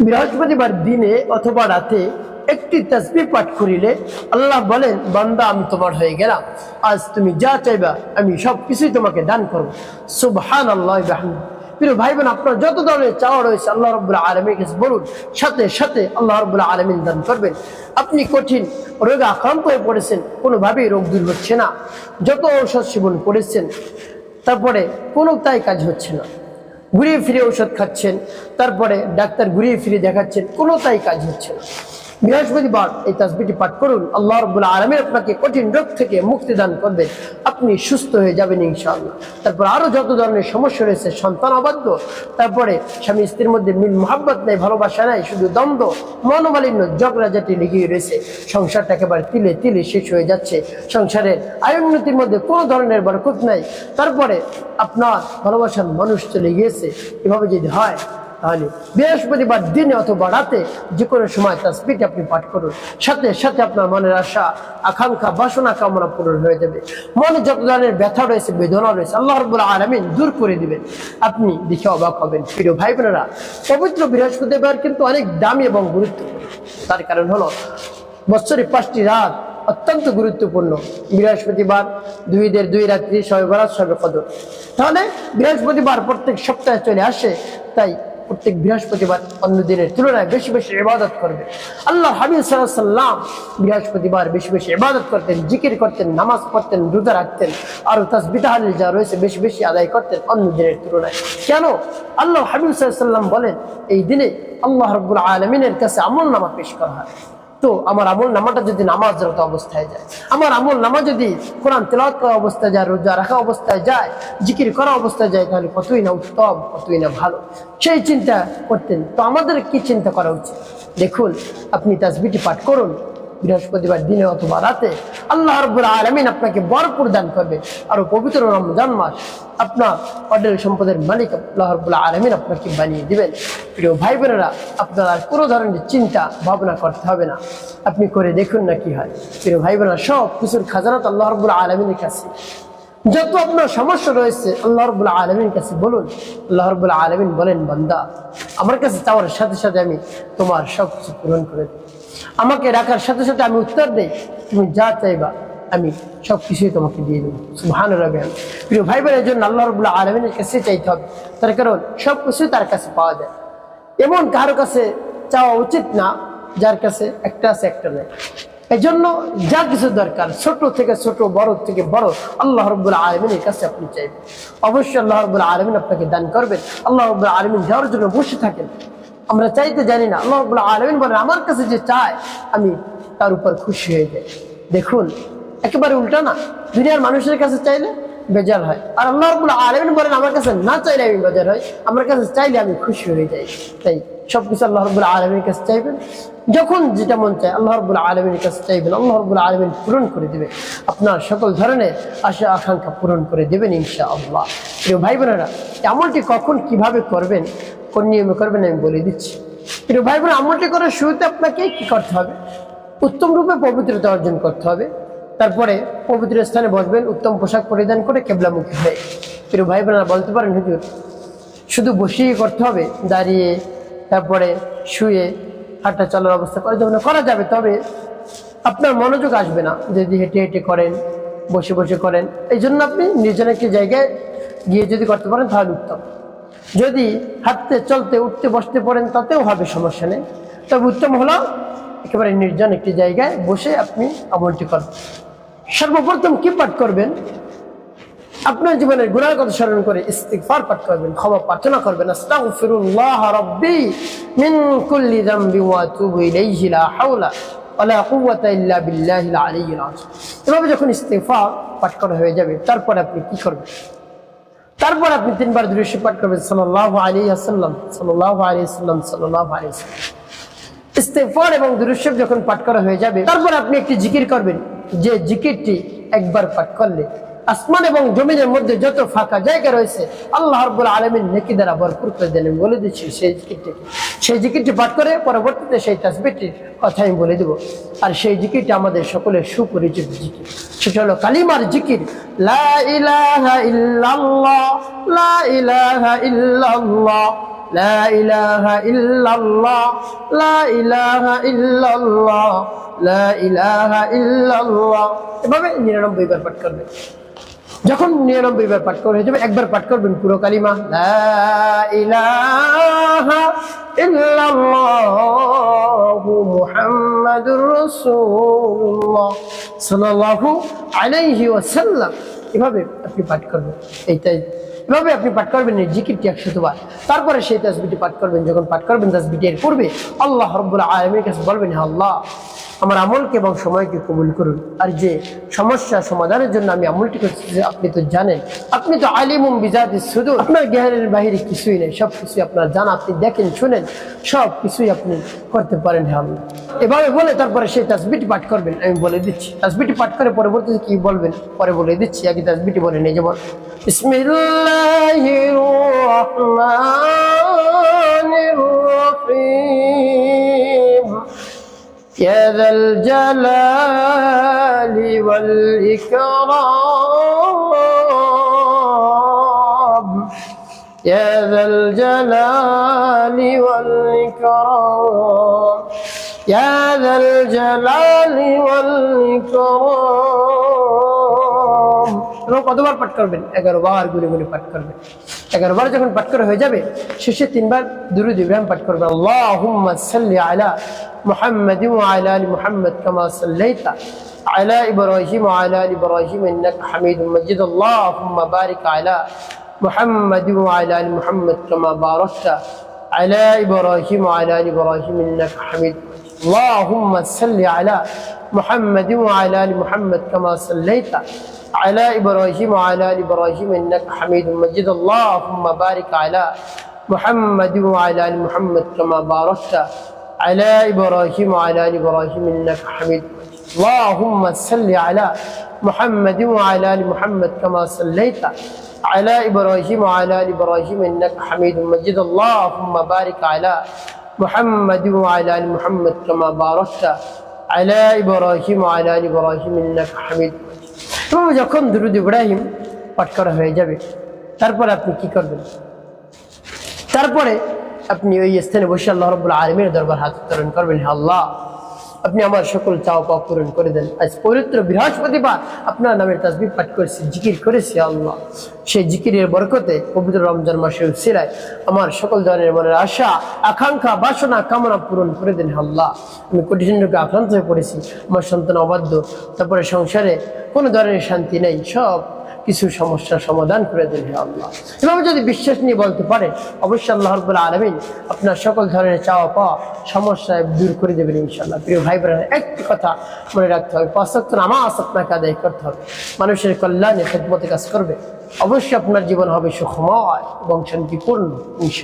বৃহস্পতিবার দিনে অথবা রাতে একটি তাসবিহ পাঠ করিলে আল্লাহ বলেন, বান্দা আমি তোমার হয়ে গেলাম, আজ তুমি যা চাইবা আমি সব কিছুই তোমাকে দান করবো। সুবহানাল্লাহি ওয়া বিহামদিহি। প্রিয় ভাই বোন, আপনার যত ধরনের চাওয়া রয়েছে আল্লাহ রাব্বুল আলামিনের কাছে বলুন, সাথে সাথে আল্লাহ রাব্বুল আলামিন দান করবেন। আপনি কঠিন রোগে আক্রান্ত হয়ে পড়েছেন, কোনোভাবেই রোগ দূর হচ্ছে না, যত ঔষধ সেবন করেছেন তারপরে কোনো তাই কাজ হচ্ছে না, ঘুরিয়ে ফিরে ঔষধ খাচ্ছেন, তারপরে ডাক্তার ঘুরিয়ে ফিরে দেখাচ্ছেন, কোনো তাই কাজ হচ্ছে না। বৃহস্পতিবার এই তাসবিহটি পাঠ করুন, আল্লাহ রাব্বুল আলামিন আপনাকে কঠিন রোগ থেকে মুক্তি দান করবেন, আপনি সুস্থ হয়ে যাবেন ইনশাআল্লাহ। তারপর আরো যত ধরনের সমস্যা রয়েছে, সন্তান অবাধ্য, তারপরে স্বামী স্ত্রীর মধ্যে মিল মোহাব্বত নেই, ভালোবাসা নাই, শুধু দ্বন্দ্ব, মনোমালিন্য, ঝগড়াঝাটি লেগেই রয়েছে, সংসারটা একেবারে তিলে তিলে শেষ হয়ে যাচ্ছে, সংসারের আয় উন্নতির মধ্যে কোনো ধরনের বরকত নাই, তারপরে আপনার ভালোবাসার মানুষ চলে গিয়েছে, এভাবে যদি হয় তাহলে বৃহস্পতিবার দিনে অথবা রাতে যে কোনো সময় তাসবিহটি আপনি পাঠ করুন, সাথে সাথে আপনার মনের আশা, আকাঙ্ক্ষা, বাসনা, কামনা পূরণ হয়ে যাবে। মনে যত ধরনের ব্যথা রয়েছে, বেদনা রয়েছে, আল্লাহ রাব্বুল আলামিন দূর করে দিবেন, আপনি দেখে অবাক হবেন। প্রিয় ভাই বোনেরা, পবিত্র বৃহস্পতিবার কিন্তু অনেক দামি এবং গুরুত্বপূর্ণ। তার কারণ হলো বছরে 5টি রাত অত্যন্ত গুরুত্বপূর্ণ। বৃহস্পতিবার, 2 ঈদের 2 রাত্রি, শবে বরাত, শবে কদর। তাহলে বৃহস্পতিবার প্রত্যেক সপ্তাহে চলে আসে, তাই প্রত্যেক বৃহস্পতিবার অন্য দিনের তুলনায় বেশি বেশি ইবাদত করবে। আল্লাহ হাবিব সাল্লাল্লাহু আলাইহি ওয়াসাল্লাম বৃহস্পতিবার বেশি বেশি ইবাদত করতেন, জিকির করতেন, নামাজ পড়তেন, রোজা রাখতেন, আর তাসবিহ তাহলিল যা রয়েছে বেশি বেশি আদায় করতেন অন্য দিনের তুলনায়। কেন? আল্লাহ হাবিব সাল্লাল্লাহু আলাইহি ওয়াসাল্লাম বলেন, এই দিনে আল্লাহ রাব্বুল আলামিনের কাছে আমলনামা পেশ করা হয়। তো আমার আমল নামাটা যদি নামাজরত অবস্থায় যায়, আমার আমল নামা যদি কোরআন তেলাওয়াত করা অবস্থায় যায়, রোজা রাখা অবস্থায় যায়, জিকির করা অবস্থায় যায়, তাহলে কতই না উত্তম, কতই না ভালো। সেই চিন্তা করতেন। তো আমাদের কি চিন্তা করা উচিত? দেখুন, আপনি তাসবিহটি পাঠ করুন বৃহস্পতিবার দিনে অথবা রাতে, আল্লাহ রাব্বুল আলামিন আপনাকে ভরপুর দান করবে। আর পবিত্র রমজান মাস আপনার অঢেল সম্পদের মালিক আল্লাহ রাব্বুল আলামিন আপনাকে বানিয়ে দিবেন। প্রিয় ভাই বোনেরা, আপনার আর কোনো ধরনের চিন্তা ভাবনা করতে হবে না, আপনি করে দেখুন না কি হয়। প্রিয় ভাই বোনেরা, সব কিছুর খাজানাত আল্লাহ রাব্বুল আলামিনের কাছে। যত আপনার সমস্যা রয়েছে আল্লাহ রাব্বুল আলামিনের কাছে বলুন। আল্লাহ রাব্বুল আলামিন বলেন, বান্দা আমার কাছে চাওয়ার সাথে সাথে আমি তোমার সব কিছু পূরণ করে দিই, আমাকে রাখার সাথে সাথে আমি উত্তর দেই, তুমি যা চাইবা আমি সব কিছুই তোমাকে দিয়ে দেবো। সুবহানাল্লাহ। প্রিয় ভাই বোনের জন্য আল্লাহ রাব্বুল আলামিনের কাছে চাইতে হবে, তার কারণ সব কিছুই তার কাছে পাওয়া যায়। এমন কারো কাছে চাওয়া উচিত না যার কাছে একটা আছে একটা নেই। এই জন্য যা কিছু দরকার, ছোট থেকে ছোট, বড় থেকে বড়, আল্লাহ রাব্বুল আলামিনের কাছে আপনি চাইবেন, অবশ্যই আল্লাহ রাব্বুল আলামিন আপনাকে দান করবেন। আল্লাহ রাব্বুল আলামিন দেওয়ার জন্য বসে থাকেন, আমরা চাইতে জানি না। আল্লাহ রাব্বুল আলামিন বলেন, আমার কাছে যে চায় আমি তার উপর খুশি হয়ে যাই। দেখুন, একেবারে উল্টা না, দুনিয়ার মানুষের কাছে চাইলে বেজার হয়, আর আল্লাহ রাব্বুল আলামিন বলেন, আমার কাছে না চাইলে আমি বেজার হই, আমার কাছে চাইলে আমি খুশি হয়ে যাই। তাই সবকিছু আল্লাহ রাব্বুল আলামিনের কাছে চাইবেন, যখন যেটা মন চায় আল্লাহ রাব্বুল আলামিনের কাছে চাইবেন, আল্লাহ রাব্বুল আলামিন পূরণ করে দিবেন, আপনার সকল ধরনের আশা আকাঙ্ক্ষা পূরণ করে দেবেন ইনশাআল্লাহ। প্রিয় ভাই বোনেরা, আমলটি কখন কিভাবে করবেন, কোন নিয়মে করবেন আমি বলে দিচ্ছি। প্রিয় ভাই বোন, আমলটি করার শুরুতে আপনাকে কি করতে হবে? উত্তম রূপে পবিত্রতা অর্জন করতে হবে। তারপরে পবিত্র স্থানে বসবেন, উত্তম পোশাক পরিধান করে কিবলামুখী হয়ে। প্রিয় ভাই বোনেরা, বলতে পারেন, হুজুর শুধু বসেই করতে হবে, দাঁড়িয়ে তারপরে শুয়ে হাঁটা চলার অবস্থা করা যাবে না? করা যাবে, তবে আপনার মনোযোগ আসবে না যদি হেঁটে হেঁটে করেন, বসে বসে করেন। এই জন্য আপনি নির্জন একটি জায়গায় গিয়ে যদি করতে পারেন তাহলে উত্তম। যদি হাঁটতে চলতে উঠতে বসতে পারেন তাতেও হবে, সমস্যা নেই, তবে উত্তম হলো একেবারে নির্জন একটি জায়গায় বসে আপনি আমলটি করবেন। সর্বপ্রথম কি পাঠ করবেন? আপনার জীবনের গুনাহের কথা স্মরণ করে ইস্তিগফার পাঠ করবেন, ক্ষমা প্রার্থনা করবেন। আস্তাগফিরুল্লাহ রাব্বি মিন কুল্লি যামবি ওয়া আতুবু ইলাইহি লা হাওলা ওয়া লা কুওয়াতা ইল্লা বিল্লাহিল আলিয়্যিল আযীম। এভাবে যখন ইস্তিগফার পাঠ করা হয়ে যাবে, তারপর আপনি কি করবেন? তারপর আপনি 3 বার দুরূদ শরীফ পাঠ করবেন, সাল্লাল্লাহু আলাইহি ওয়াসাল্লাম, সাল্লাল্লাহু আলাইহি ওয়াসাল্লাম, সাল্লাল্লাহু আলাইহি ওয়াসাল্লাম। ইস্তিগফার এবং দুরূদ শরীফ যখন পাঠ করা হয়ে যাবে, তারপর আপনি একটি জিকির করবেন, যে জিকিরটি একবার পাঠ করলে আসমান এবং জমিনের মধ্যে যত ফাঁকা জায়গা রয়েছে আল্লাহ রাব্বুল আলামিন নেকি দ্বারা ভরপুর করে দেন। আমি বলে দিচ্ছি সেই জিকিরটি পাঠ করে পরবর্তীতে সেই তাসবিহটির কথা আমি বলে দেব। আর সেই জিকিরটি আমাদের সকলের সুপরিচিত জিকির, সেটা হলো কালিমার জিকির, লা ইলাহা ইল্লাল্লাহ, লা ইলাহা ইল্লাল্লাহ, লা ইলাহা ইল্লাল্লাহ, লা ইলাহা ইল্লাল্লাহ, লা ইলাহা ইল্লাল্লাহ। এভাবে 99 বার পাঠ করবেন। যখন 99 বার পাঠ করে হয়ে যাবে, একবার পাঠ করবেন পুরো কালিমা, লা ইলাহা ইল্লাল্লাহু মুহাম্মাদুর রাসূলুল্লাহ সাল্লাল্লাহু আলাইহি ওয়াসাল্লাম। এভাবে আপনি পাঠ করবেন। এভাবে আপনি পাঠ করবেন এই জিকিরটি 100 বার। তারপরে সেই তাসবিহটি পাঠ করবেন। যখন পাঠ করবেন তাসবিহটি এর পূর্বে আল্লাহ রাব্বুল আলামিনের কাছে বলবেন, হে আল্লাহ, আমার আমলকে এবং সময়কে কবুল করুন। আর যে সমস্যা সমাধানের জন্য আমি আমলটি করছি, আপনি তো জানেন, আপনি তো আলিমুম বিজাতিস সুদূর, আপনার জ্ঞানের বাহিরে কিছুই নেই, সব কিছুই আপনার জানা, আপনি দেখেন শুনেন, সব কিছুই আপনি করতে পারেন হে আল্লাহ। এভাবে বলে তারপরে সেই তাসবিহটি পাঠ করবেন। আমি বলে দিচ্ছি তাসবিহটি পাঠ করে পরবর্তীতে কি বলবেন পরে বলে দিচ্ছি, আগে তাসবিহটি বলেন। এই যেমন বিসমিল্লাহির রহমানির রহিম, يا ذا الجلال والإكرام، يا ذا الجلال والإكرام، يا ذا الجلال والإكرام। এবং কতবার পাঠ করবেন? 11 বার গুনে গুনে পাঠ করবেন। 11 বার যখন পাঠ করা হয়ে যাবে, শেষে 3 বার দুরূদ ইব্রাহিম পাঠ করবেন। আল্লাহুম্মা সাল্লি আলা محمد وعلى ال محمد كما صليت على ابراهيم وعلى ال ابراهيم انك حميد مجيد اللهم بارك على محمد وعلى ال محمد كما باركت على ابراهيم وعلى ال ابراهيم انك حميد مجيد اللهم صل على محمد وعلى ال محمد كما صليت على ابراهيم وعلى ال ابراهيم انك حميد مجيد اللهم بارك على محمد وعلى ال محمد كما باركت على إبراهيم وعلى آل إبراهيم إنك حميد مجيد اللهم صل على محمد وعلى آل محمد كما صليت على إبراهيم وعلى آل إبراهيم إنك حميد مجيد اللهم بارك على محمد وعلى آل محمد كما باركت على إبراهيم وعلى آل إبراهيم إنك حميد مجيد। এবং যখন দুরূদ ইব্রাহিম পাঠ করা হয়ে যাবে, তারপরে আপনি কি করবেন? তারপরে আপনি ওই স্থানে বসে আল্লাহ রাব্বুল আলামিনের দরবার হাত উত্তোলন করবেন, হে আল্লাহ, আপনি আমার সকল চাওয়া পাওয়া পূরণ করে দেন। আজ পবিত্র বৃহস্পতিবার আপনার নামের তাসবিহ পাঠ করেছি, জিকির করেছি আল্লাহ, সেই জিকিরের বরকতে পবিত্র রমজান মাসের উসিলায় আমার সকল ধরনের মনের আশা, আকাঙ্ক্ষা, বাসনা, কামনা পূরণ করে দেন হে আল্লাহ। আমি কঠিন রোগে আক্রান্ত হয়ে পড়েছি, আমার সন্তান অবাধ্য, তারপরে সংসারে কোনো ধরনের শান্তি নেই, সব কিছু সমস্যার সমাধান করে দেন হে আল্লাহ। এভাবে যদি বিশ্বাস নিয়ে বলতে পারেন, অবশ্যই আল্লাহ রাব্বুল আলামিন আপনার সকল ধরনের চাওয়া পাওয়া সমস্যা দূর করে দেবেন ইনশাআল্লাহ। প্রিয় ভাই বোনেরা, একটি কথা মনে রাখতে হবে, 5 ওয়াক্ত নামাজ আপনাকে আদায় করতে হবে, মানুষের কল্যাণে খেদমতে কাজ করবে, অবশ্যই আপনার জীবন হবে সুখময় এবং শান্তিপূর্ণ ইনশাআল্লাহ।